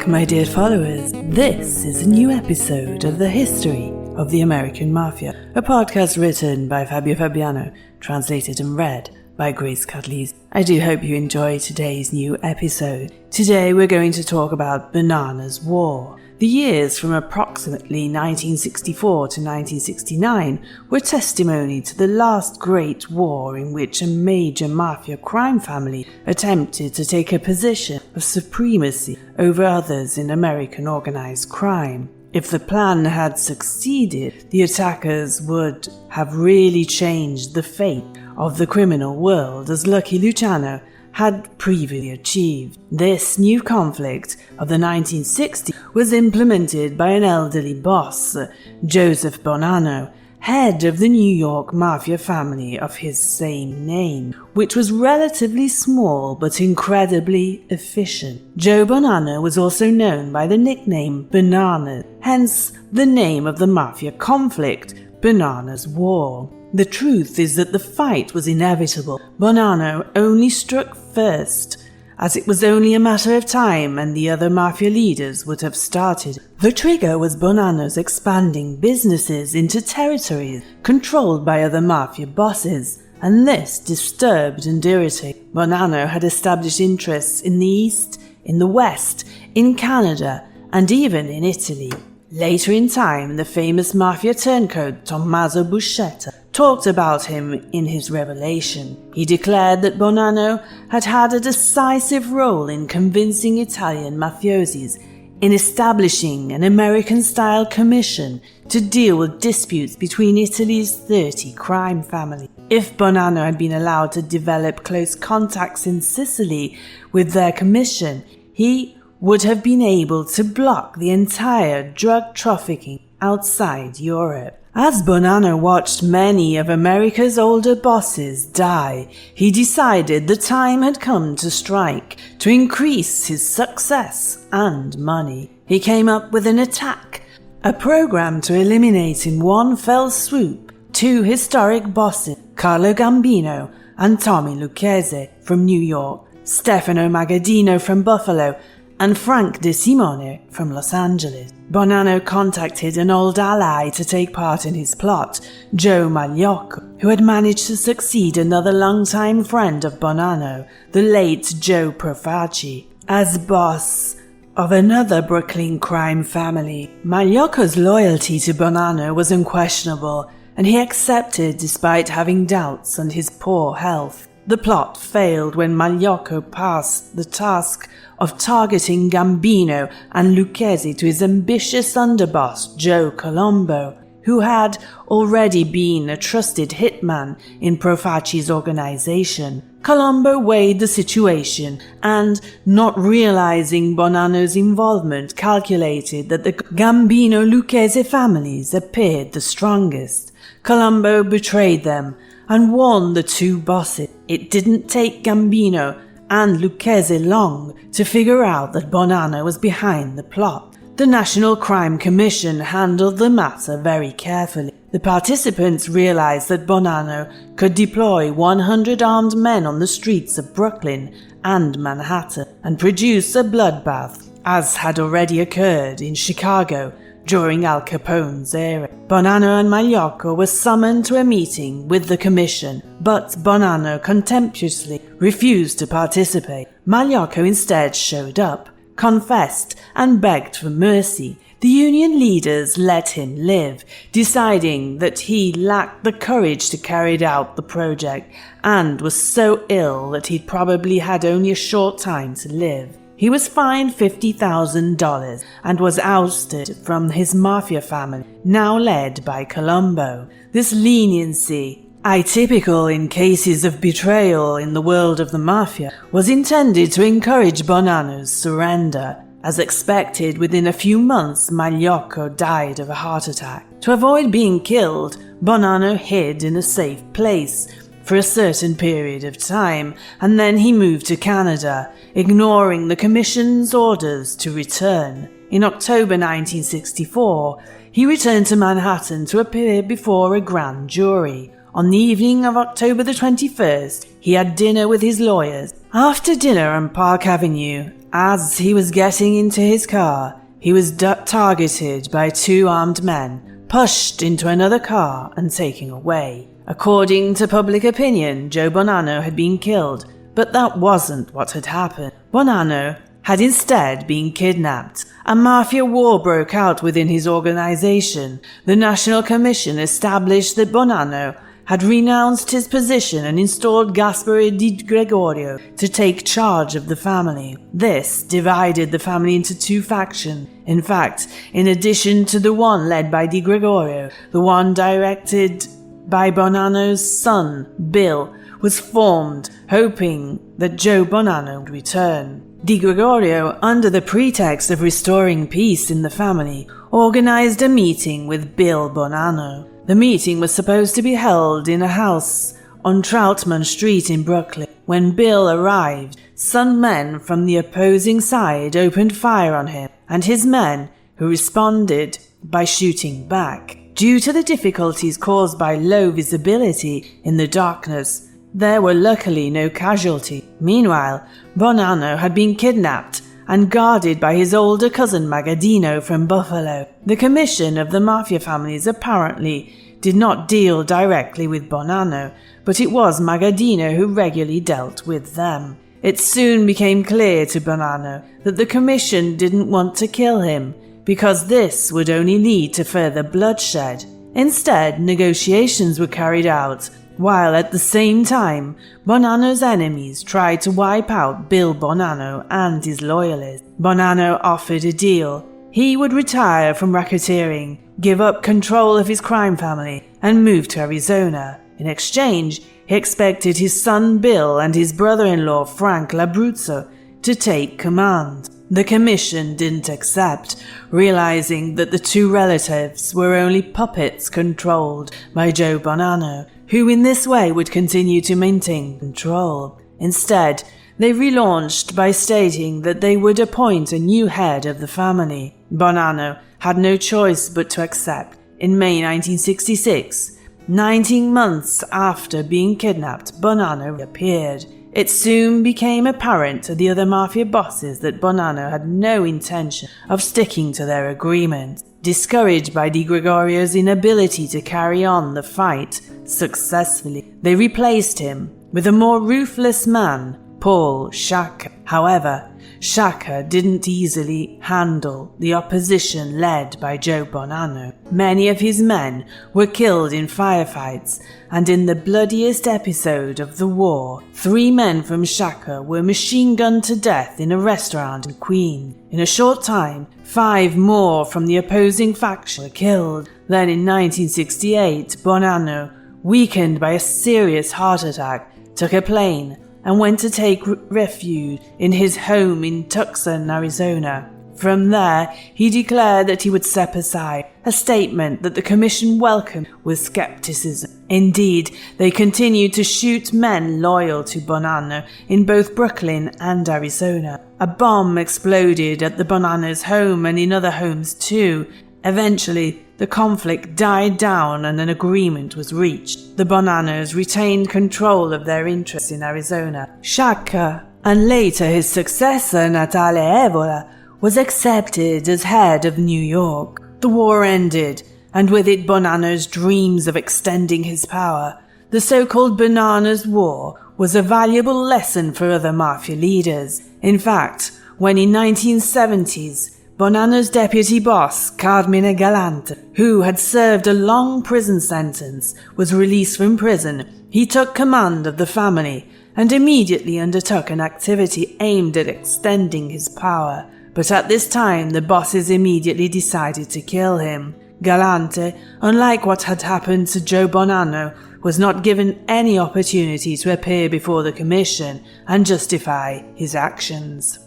back, my dear followers. This is a new episode of the History of the American Mafia, a podcast written by Fabio Fabiano, translated and read by Grace Cutley's. I do hope you enjoy today's new episode. Today we're going to talk about Bonanno's War. The years from approximately 1964 to 1969 were testimony to the last great war in which a major mafia crime family attempted to take a position of supremacy over others in American organized crime. If the plan had succeeded, the attackers would have really changed the fate of the criminal world, as Lucky Luciano had previously achieved. This new conflict of the 1960s was implemented by an elderly boss, Joseph Bonanno, head of the New York Mafia family of his same name, which was relatively small but incredibly efficient. Joe Bonanno was also known by the nickname Bonanno, hence the name of the mafia conflict, Bonanno's War. The truth is that the fight was inevitable. Bonanno only struck first, as it was only a matter of time and the other mafia leaders would have started. The trigger was Bonanno's expanding businesses into territories controlled by other mafia bosses, and this disturbed and irritated. Bonanno had established interests in the East, in the West, in Canada, and even in Italy. Later in time, the famous mafia turncoat Tommaso Buscetta talked about him in his revelation. He declared that Bonanno had had a decisive role in convincing Italian mafiosis in establishing an American-style commission to deal with disputes between Italy's 30 crime families. If Bonanno had been allowed to develop close contacts in Sicily with their commission, he would have been able to block the entire drug trafficking outside Europe. As Bonanno watched many of America's older bosses die, he decided the time had come to strike, to increase his success and money. He came up with an attack, a program to eliminate in one fell swoop two historic bosses, Carlo Gambino and Tommy Lucchese from New York, Stefano Magaddino from Buffalo, and Frank De Simone from Los Angeles. Bonanno contacted an old ally to take part in his plot, Joe Magliocco, who had managed to succeed another longtime friend of Bonanno, the late Joe Profaci, as boss of another Brooklyn crime family. Magliocco's loyalty to Bonanno was unquestionable, and he accepted despite having doubts on his poor health. The plot failed when Magliocco passed the task of targeting Gambino and Lucchese to his ambitious underboss Joe Colombo, who had already been a trusted hitman in Profaci's organization. Colombo weighed the situation and, not realizing Bonanno's involvement, calculated that the Gambino-Lucchese families appeared the strongest. Colombo betrayed them and warned the two bosses. It didn't take Gambino and Lucchese long to figure out that Bonanno was behind the plot. The National Crime Commission handled the matter very carefully. The participants realized that Bonanno could deploy 100 armed men on the streets of Brooklyn and Manhattan and produce a bloodbath, as had already occurred in Chicago during Al Capone's era. Bonanno and Magliocco were summoned to a meeting with the commission, but Bonanno contemptuously refused to participate. Magliocco instead showed up, confessed, and begged for mercy. The union leaders let him live, deciding that he lacked the courage to carry out the project and was so ill that he'd probably had only a short time to live. He was fined $50,000 and was ousted from his mafia family, now led by Colombo. This leniency, atypical in cases of betrayal in the world of the mafia, was intended to encourage Bonanno's surrender. As expected, within a few months, Magliocco died of a heart attack. To avoid being killed, Bonanno hid in a safe place for a certain period of time, and then he moved to Canada, ignoring the Commission's orders to return. In October 1964, he returned to Manhattan to appear before a grand jury. On the evening of October the 21st, he had dinner with his lawyers. After dinner on Park Avenue, As he was getting into his car, he was targeted by 2 armed men, pushed into another car and taken away. According to public opinion, Joe Bonanno had been killed, but that wasn't what had happened. Bonanno had instead been kidnapped. A mafia war broke out within his organization. The National Commission established that Bonanno had renounced his position and installed Gaspare Di Gregorio to take charge of the family. This divided the family into 2 factions. In fact, in addition to the one led by Di Gregorio, the one directed by Bonanno's son, Bill, was formed, hoping that Joe Bonanno would return. Di Gregorio, under the pretext of restoring peace in the family, organized a meeting with Bill Bonanno. The meeting was supposed to be held in a house on Troutman Street in Brooklyn. When Bill arrived, some men from the opposing side opened fire on him and his men, who responded by shooting back. Due to the difficulties caused by low visibility in the darkness, there were luckily no casualties. Meanwhile, Bonanno had been kidnapped and guarded by his older cousin Magaddino from Buffalo. The commission of the mafia families apparently did not deal directly with Bonanno, but it was Magaddino who regularly dealt with them. It soon became clear to Bonanno that the commission didn't want to kill him, because this would only lead to further bloodshed. Instead, negotiations were carried out, while at the same time, Bonanno's enemies tried to wipe out Bill Bonanno and his loyalists. Bonanno offered a deal. He would retire from racketeering, give up control of his crime family, and move to Arizona. In exchange, he expected his son Bill and his brother-in-law Frank Labruzzo to take command. The commission didn't accept, realizing that the 2 relatives were only puppets controlled by Joe Bonanno, who in this way would continue to maintain control. Instead, they relaunched by stating that they would appoint a new head of the family. Bonanno had no choice but to accept. In May 1966, 19 months after being kidnapped, Bonanno appeared. It soon became apparent to the other mafia bosses that Bonanno had no intention of sticking to their agreement. Discouraged by Di Gregorio's inability to carry on the fight successfully, they replaced him with a more ruthless man, Paul Shaka. However, Shaka didn't easily handle the opposition led by Joe Bonanno. Many of his men were killed in firefights, and in the bloodiest episode of the war, 3 men from Shaka were machine-gunned to death in a restaurant in Queens. In a short time, 5 more from the opposing faction were killed. Then in 1968, Bonanno, weakened by a serious heart attack, took a plane and went to take refuge in his home in Tucson, Arizona. From there, he declared that he would step aside, a statement that the commission welcomed with skepticism. Indeed, they continued to shoot men loyal to Bonanno in both Brooklyn and Arizona. A bomb exploded at the Bonanno's home and in other homes too. Eventually, the conflict died down and an agreement was reached. The Bonannos retained control of their interests in Arizona. Shaka, and later his successor Natale Evola, was accepted as head of New York. The war ended, and with it Bonanno's dreams of extending his power. The so-called Bananas War was a valuable lesson for other mafia leaders. In fact, when in 1970s, Bonanno's deputy boss, Carmine Galante, who had served a long prison sentence, was released from prison, he took command of the family and immediately undertook an activity aimed at extending his power. But at this time, the bosses immediately decided to kill him. Galante, unlike what had happened to Joe Bonanno, was not given any opportunity to appear before the commission and justify his actions.